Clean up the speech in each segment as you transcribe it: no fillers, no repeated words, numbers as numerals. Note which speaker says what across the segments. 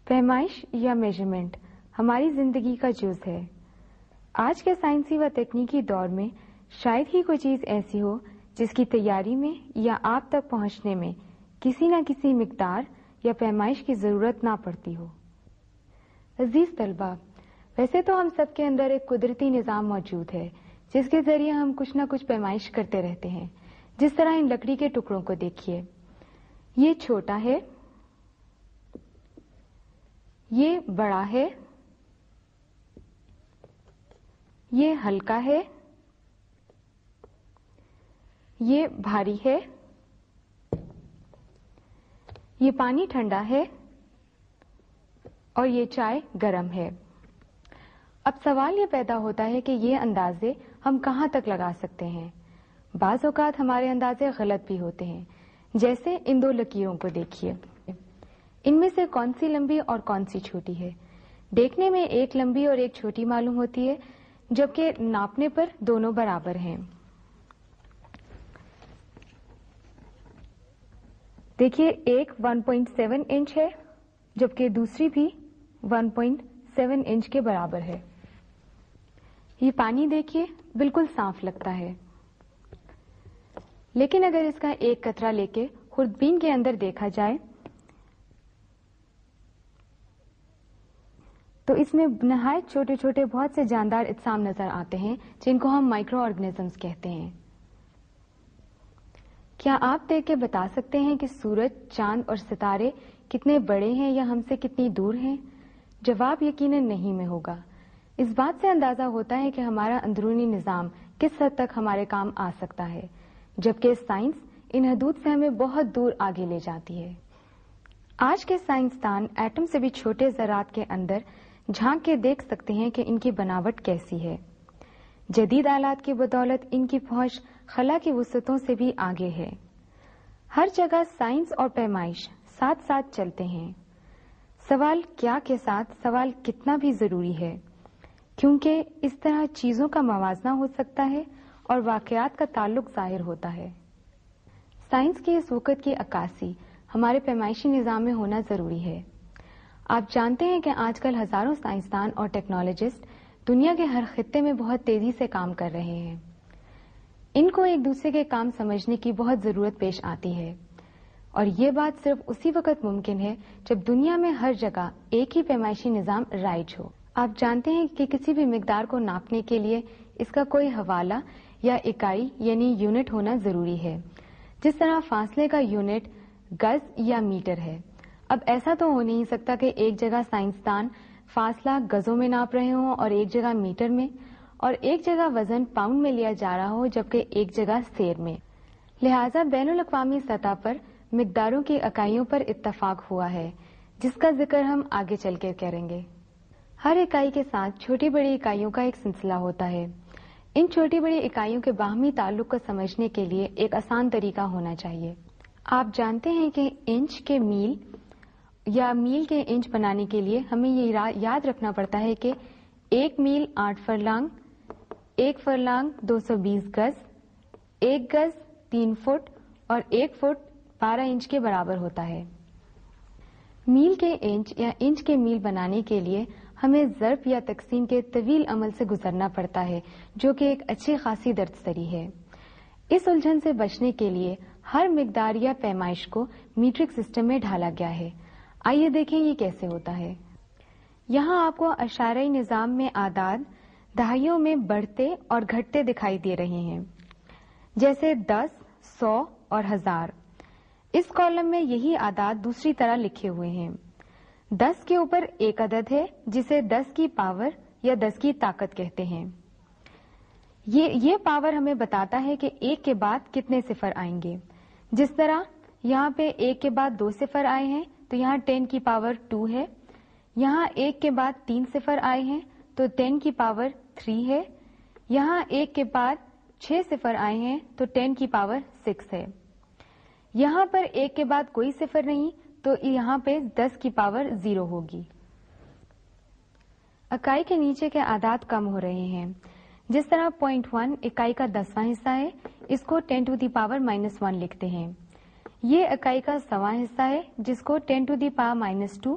Speaker 1: پیمائش یا میجرمنٹ ہماری زندگی کا جز ہے. آج کے سائنسی و تکنیکی دور میں شاید ہی کوئی چیز ایسی ہو جس کی تیاری میں یا آپ تک پہنچنے میں کسی نہ کسی مقدار یا پیمائش کی ضرورت نہ پڑتی ہو. عزیز طلبہ، ویسے تو ہم سب کے اندر ایک قدرتی نظام موجود ہے جس کے ذریعے ہم کچھ نہ کچھ پیمائش کرتے رہتے ہیں. جس طرح ان لکڑی کے ٹکڑوں کو دیکھیے، یہ چھوٹا ہے، یہ بڑا ہے، یہ ہلکا ہے، یہ بھاری ہے، یہ پانی ٹھنڈا ہے اور یہ چائے گرم ہے. اب سوال یہ پیدا ہوتا ہے کہ یہ اندازے ہم کہاں تک لگا سکتے ہیں؟ بعض اوقات ہمارے اندازے غلط بھی ہوتے ہیں. جیسے ان دو لکیروں کو دیکھیے، ان میں سے کون سی لمبی اور کون سی چھوٹی ہے؟ دیکھنے میں ایک لمبی اور ایک چھوٹی معلوم ہوتی ہے، جبکہ ناپنے پر دونوں برابر ہیں. دیکھیے، ایک 1.7 انچ ہے جبکہ دوسری بھی 1.7 انچ کے برابر ہے. یہ پانی دیکھیے، بالکل صاف لگتا ہے، لیکن اگر اس کا ایک قطرہ لے کے خوردبین کے اندر دیکھا جائے تو اس میں نہایت چھوٹے چھوٹے بہت سے جاندار اجسام نظر آتے ہیں جن کو ہم مائکرو آرگنزمز کہتے ہیں. کیا آپ دیکھ کے بتا سکتے ہیں کہ سورج، چاند اور ستارے کتنے بڑے ہیں یا ہم سے کتنی دور ہیں؟ جواب یقیناً نہیں میں ہوگا. اس بات سے اندازہ ہوتا ہے کہ ہمارا اندرونی نظام کس حد تک ہمارے کام آ سکتا ہے، جبکہ سائنس ان حدود سے ہمیں بہت دور آگے لے جاتی ہے. آج کے سائنسدان ایٹم سے بھی چھوٹے ذرات کے اندر جھانک کے دیکھ سکتے ہیں کہ ان کی بناوٹ کیسی ہے. جدید آلات کی بدولت ان کی پہنچ خلا کی وسعتوں سے بھی آگے ہے. ہر جگہ سائنس اور پیمائش ساتھ ساتھ چلتے ہیں. سوال کیا کے ساتھ سوال کتنا بھی ضروری ہے، کیونکہ اس طرح چیزوں کا موازنہ ہو سکتا ہے اور واقعات کا تعلق ظاہر ہوتا ہے. سائنس کی اس وقت کی عکاسی ہمارے پیمائشی نظام میں ہونا ضروری ہے. آپ جانتے ہیں کہ آج کل ہزاروں سائنسدان اور ٹیکنالوجسٹ دنیا کے ہر خطے میں بہت تیزی سے کام کر رہے ہیں. ان کو ایک دوسرے کے کام سمجھنے کی بہت ضرورت پیش آتی ہے، اور یہ بات صرف اسی وقت ممکن ہے جب دنیا میں ہر جگہ ایک ہی پیمائشی نظام رائج ہو. آپ جانتے ہیں کہ کسی بھی مقدار کو ناپنے کے لیے اس کا کوئی حوالہ یا اکائی یعنی یونٹ ہونا ضروری ہے. جس طرح فاصلے کا یونٹ گز یا میٹر ہے. اب ایسا تو ہو نہیں سکتا کہ ایک جگہ سائنسدان فاصلہ گزوں میں ناپ رہے ہوں اور ایک جگہ میٹر میں، اور ایک جگہ وزن پاؤنڈ میں لیا جا رہا ہو جبکہ ایک جگہ سیر میں. لہٰذا بین الاقوامی سطح پر مقداروں کی اکائیوں پر اتفاق ہوا ہے، جس کا ذکر ہم آگے چل کے کریں گے. ہر اکائی کے ساتھ چھوٹی بڑی اکائیوں کا ایک سلسلہ ہوتا ہے. ان چھوٹی بڑی اکائیوں کے باہمی تعلق کو سمجھنے کے لیے ایک آسان طریقہ ہونا چاہیے. آپ جانتے ہیں کہ انچ کے میل یا میل کے انچ بنانے کے لیے ہمیں یہ یاد رکھنا پڑتا ہے کہ 1 میل 8 فرلانگ، 1 فرلانگ 220 گز، 1 گز 3 فٹ اور 1 فٹ 12 انچ کے برابر ہوتا ہے. میل کے انچ یا انچ کے میل بنانے کے لیے ہمیں ضرب یا تقسیم کے طویل عمل سے گزرنا پڑتا ہے، جو کہ ایک اچھی خاصی درد سری ہے. اس الجھن سے بچنے کے لیے ہر مقدار یا پیمائش کو میٹرک سسٹم میں ڈھالا گیا ہے. آئیے دیکھیں یہ کیسے ہوتا ہے. یہاں آپ کو اشارۂ نظام میں اعداد دہائیوں میں بڑھتے اور گھٹتے دکھائی دے رہے ہیں، جیسے 10، 100 اور 1000. اس کالم میں یہی اعداد دوسری طرح لکھے ہوئے ہیں. 10 کے اوپر ایک عدد ہے جسے 10 کی پاور یا 10 کی طاقت کہتے ہیں. یہ پاور ہمیں بتاتا ہے کہ 1 کے بعد کتنے صفر آئیں گے. جس طرح یہاں پہ 1 کے بعد 2 صفر آئے ہیں تو یہاں 10 کی پاور 2 ہے. یہاں 1 کے بعد 3 صفر آئے ہیں تو 10 کی پاور 3 ہے. یہاں 1 کے بعد 6 صفر آئے ہیں تو 10 کی پاور 6 ہے. یہاں پر 1 کے بعد کوئی صفر نہیں تو یہاں پہ 10 کی پاور 0 ہوگی. اکائی کے نیچے کے اعداد کم ہو رہے ہیں. جس طرح 0.1 اکائی کا 10واں حصہ ہے، اس کو 10 ٹو دی پاور -1 لکھتے ہیں. یہ اکائی کا 100واں حصہ ہے جس کو 10 ٹو دی پاور -2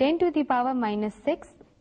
Speaker 1: 10⁻⁻6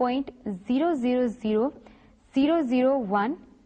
Speaker 1: 0.000001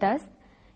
Speaker 1: 10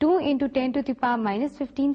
Speaker 1: 2 × 10⁻−15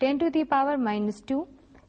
Speaker 1: 10⁻⁻²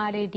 Speaker 1: RAD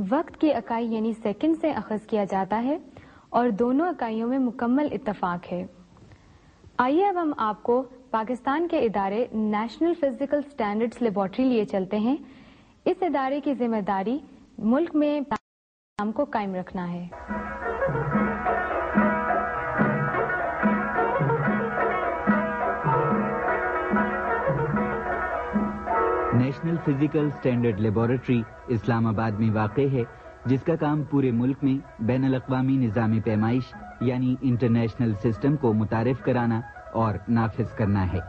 Speaker 1: وقت کی اکائی یعنی سیکنڈ سے اخذ کیا جاتا ہے اور دونوں اکائیوں میں مکمل اتفاق ہے۔ آئیے اب ہم آپ کو پاکستان کے ادارے نیشنل فزیکل سٹینڈرڈز لیبارٹری لیے چلتے ہیں۔ اس ادارے کی ذمہ داری ملک میں نظام کو قائم رکھنا ہے۔
Speaker 2: نیشنل فزیکل سٹینڈرڈ لیبارٹری اسلام آباد میں واقع ہے، جس کا کام پورے ملک میں بین الاقوامی نظام پیمائش یعنی انٹرنیشنل سسٹم کو متعارف کرانا اور نافذ کرنا ہے۔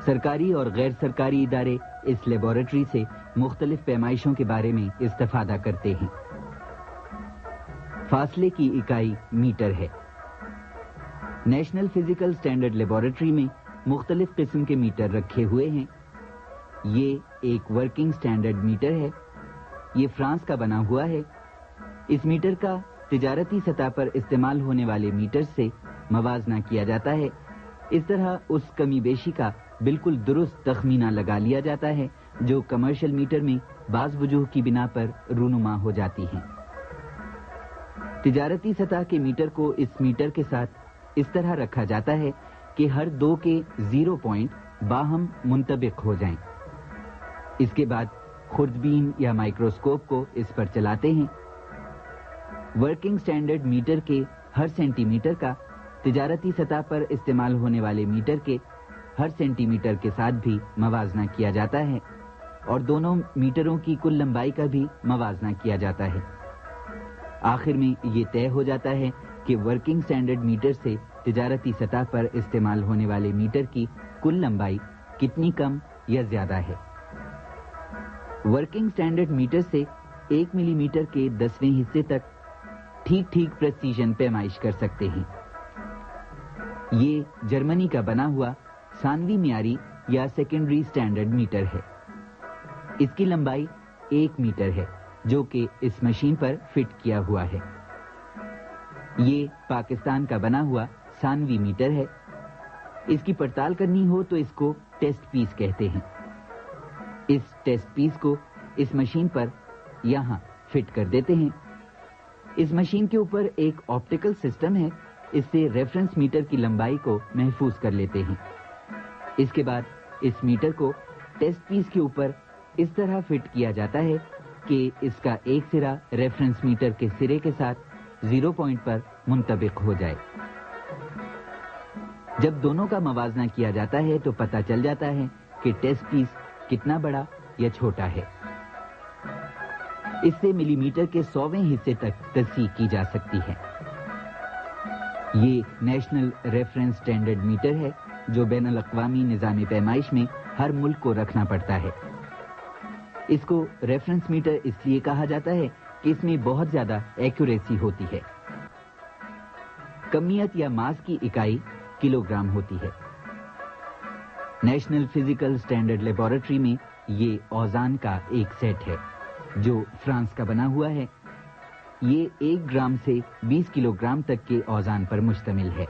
Speaker 2: سرکاری اور غیر سرکاری ادارے اس لیبارٹری سے مختلف پیمائشوں کے بارے میں استفادہ کرتے ہیں۔ فاصلے کی اکائی میٹر ہے۔ نیشنل فزیکل سٹینڈرڈ لیبارٹری میں مختلف قسم کے میٹر رکھے ہوئے ہیں۔ یہ ایک ورکنگ سٹینڈرڈ میٹر ہے۔ یہ فرانس کا بنا ہوا ہے۔ اس میٹر کا تجارتی سطح پر استعمال ہونے والے میٹر سے موازنہ کیا جاتا ہے۔ اس طرح اس کمی بیشی کا بالکل درست تخمینہ لگا لیا جاتا ہے جو کمرشل میٹر میں بعض وجوہ کی بنا پر رونما ہو جاتی ہیں۔ تجارتی سطح کے میٹر کو اس میٹر کے ساتھ اس طرح رکھا جاتا ہے کہ ہر دو کے 0 پوائنٹ باہم منطبق ہو جائیں۔ اس کے بعد خوردبین یا مائکروسکوپ کو اس پر چلاتے ہیں۔ ورکنگ سٹینڈرڈ میٹر کے ہر سینٹی میٹر کا تجارتی سطح پر استعمال ہونے والے میٹر کے ہر سینٹی میٹر کے ساتھ بھی موازنہ کیا جاتا ہے اور دونوں میٹروں کی کل لمبائی کا بھی موازنہ کیا جاتا ہے۔ آخر میں یہ طے ہو جاتا ہے کہ ورکنگ سٹینڈرڈ میٹر سے تجارتی سطح پر استعمال ہونے والے میٹر کی کل لمبائی کتنی کم یا زیادہ ہے۔ ورکنگ سٹینڈرڈ میٹر سے 1 ملی میٹر کے 10ویں حصے تک ٹھیک پریسیژن پیمائش کر سکتے ہیں۔ یہ جرمنی کا بنا ہوا ثانوی معیاری یا سیکنڈری سٹینڈرڈ میٹر ہے۔ اس کی لمبائی 1 میٹر ہے جو کہ اس مشین پر فٹ کیا ہوا ہے۔ یہ پاکستان کا بنا ہوا ثانوی میٹر ہے۔ اس کی پڑتال کرنی ہو تو اس کو ٹیسٹ پیس کہتے ہیں۔ اس ٹیسٹ پیس کو اس مشین پر یہاں فٹ کر دیتے ہیں۔ اس مشین کے اوپر ایک آپٹیکل سسٹم ہے، اس سے ریفرنس میٹر کی لمبائی کو محفوظ کر لیتے ہیں۔ اس کے بعد اس میٹر کو ٹیسٹ پیس کے اوپر اس طرح فٹ کیا جاتا ہے کہ اس کا ایک سرا ریفرنس میٹر کے سرے کے ساتھ 0 پوائنٹ پر منطبق ہو جائے۔ جب دونوں کا موازنہ کیا جاتا ہے تو پتہ چل جاتا ہے کہ ٹیسٹ پیس کتنا بڑا یا چھوٹا ہے۔ اس سے ملی میٹر کے 100ویں حصے تک تصحیح کی جا سکتی ہے۔ یہ نیشنل ریفرنس سٹینڈرڈ میٹر ہے جو بین الاقوامی نظام پیمائش میں ہر ملک کو رکھنا پڑتا ہے۔ اس کو ریفرنس میٹر اس لیے کہا جاتا ہے کہ اس میں بہت زیادہ ایکوریسی ہوتی ہے۔ کمیت یا ماس کی اکائی کلو گرام ہوتی ہے۔ نیشنل فزیکل سٹینڈرڈ لیبارٹری میں یہ اوزان کا ایک سیٹ ہے جو فرانس کا بنا ہوا ہے۔ یہ 1 گرام سے 20 کلو گرام تک کے اوزان پر مشتمل ہے۔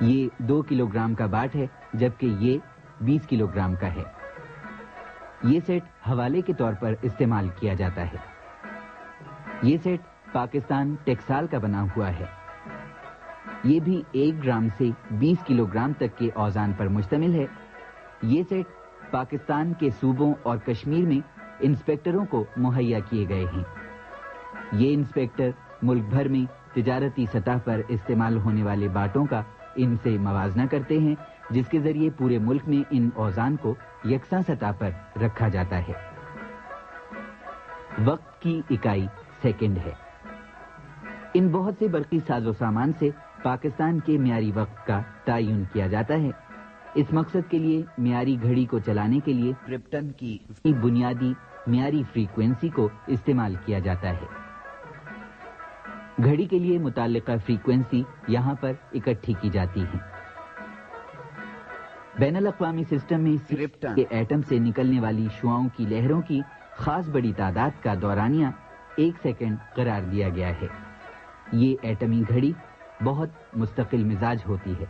Speaker 2: یہ 2 کلو گرام کا باٹ ہے جبکہ یہ 20 کلو گرام کا ہے۔ یہ سیٹ حوالے کے طور پر استعمال کیا جاتا ہے۔ یہ سیٹ پاکستان ٹیکسال کا بنا ہوا ہے۔ یہ بھی 1 گرام سے 20 کلو گرام تک کے اوزان پر مشتمل ہے۔ یہ سیٹ پاکستان کے صوبوں اور کشمیر میں انسپیکٹروں کو مہیا کیے گئے ہیں۔ یہ انسپیکٹر ملک بھر میں تجارتی سطح پر استعمال ہونے والے باٹوں کا ان سے موازنہ کرتے ہیں، جس کے ذریعے پورے ملک میں ان اوزان کو یکساں سطح پر رکھا جاتا ہے۔ وقت کی اکائی سیکنڈ ہے۔ ان بہت سے برقی ساز و سامان سے پاکستان کے معیاری وقت کا تعین کیا جاتا ہے۔ اس مقصد کے لیے معیاری گھڑی کو چلانے کے لیے کرپٹن کی بنیادی معیاری فریکوینسی کو استعمال کیا جاتا ہے۔ گھڑی کے لیے متعلقہ فریکوینسی یہاں پر اکٹھی کی جاتی ہے۔ بین الاقوامی سسٹم میں کرپٹن کے ایٹم سے نکلنے والی شعاؤں کی لہروں کی خاص بڑی تعداد کا دورانیہ 1 سیکنڈ قرار دیا گیا ہے۔ یہ ایٹمی گھڑی بہت مستقل مزاج ہوتی ہے۔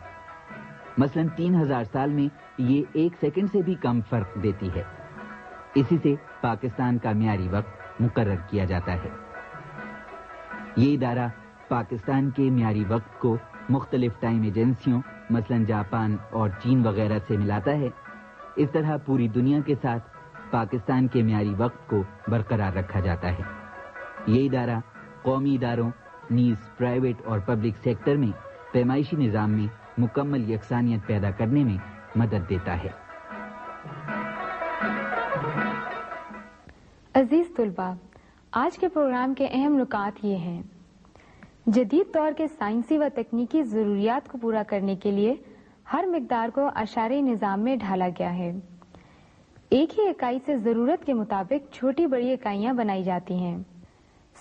Speaker 2: مثلا 3000 سال میں یہ 1 سیکنڈ سے بھی کم فرق دیتی ہے۔ اسی سے پاکستان کا معیاری وقت مقرر کیا جاتا ہے۔ یہ ادارہ پاکستان کے معیاری وقت کو مختلف ٹائم ایجنسیوں مثلا جاپان اور چین وغیرہ سے ملاتا ہے۔ اس طرح پوری دنیا کے ساتھ پاکستان کے معیاری وقت کو برقرار رکھا جاتا ہے۔ یہ ادارہ قومی اداروں نیز پرائیویٹ اور پبلک سیکٹر میں پیمائشی نظام میں مکمل یکسانیت پیدا کرنے میں مدد دیتا ہے۔
Speaker 1: عزیز طلباء، آج کے پروگرام کے اہم نکات یہ ہیں۔ جدید دور کے سائنسی و تکنیکی ضروریات کو پورا کرنے کے لیے ہر مقدار کو اعشاری نظام میں ڈھالا گیا ہے۔ ایک ہی اکائی سے ضرورت کے مطابق چھوٹی بڑی اکائیاں بنائی جاتی ہیں۔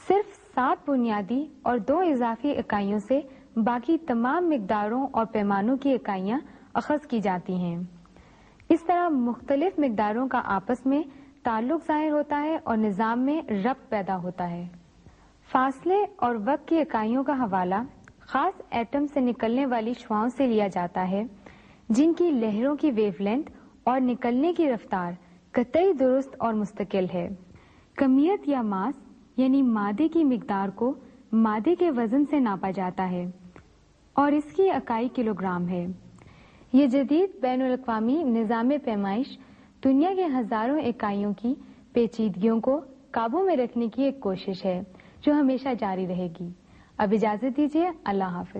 Speaker 1: صرف 7 بنیادی اور 2 اضافی اکائیوں سے باقی تمام مقداروں اور پیمانوں کی اکائیاں اخذ کی جاتی ہیں۔ اس طرح مختلف مقداروں کا آپس میں تعلق ظاہر ہوتا ہے اور نظام میں ربط پیدا ہوتا ہے۔ فاصلے اور وقت کی اکائیوں کا حوالہ خاص ایٹم سے نکلنے والی شعاؤں سے لیا جاتا ہے، جن کی لہروں کی ویو لینتھ اور نکلنے کی رفتار قطعی درست اور مستقل ہے۔ کمیت یا ماس یعنی مادے کی مقدار کو مادے کے وزن سے ناپا جاتا ہے اور اس کی اکائی کلوگرام ہے۔ یہ جدید بین الاقوامی نظام پیمائش دنیا کے ہزاروں اکائیوں کی پیچیدگیوں کو قابو میں رکھنے کی ایک کوشش ہے جو ہمیشہ جاری رہے گی۔ اب اجازت دیجیے، اللہ حافظ۔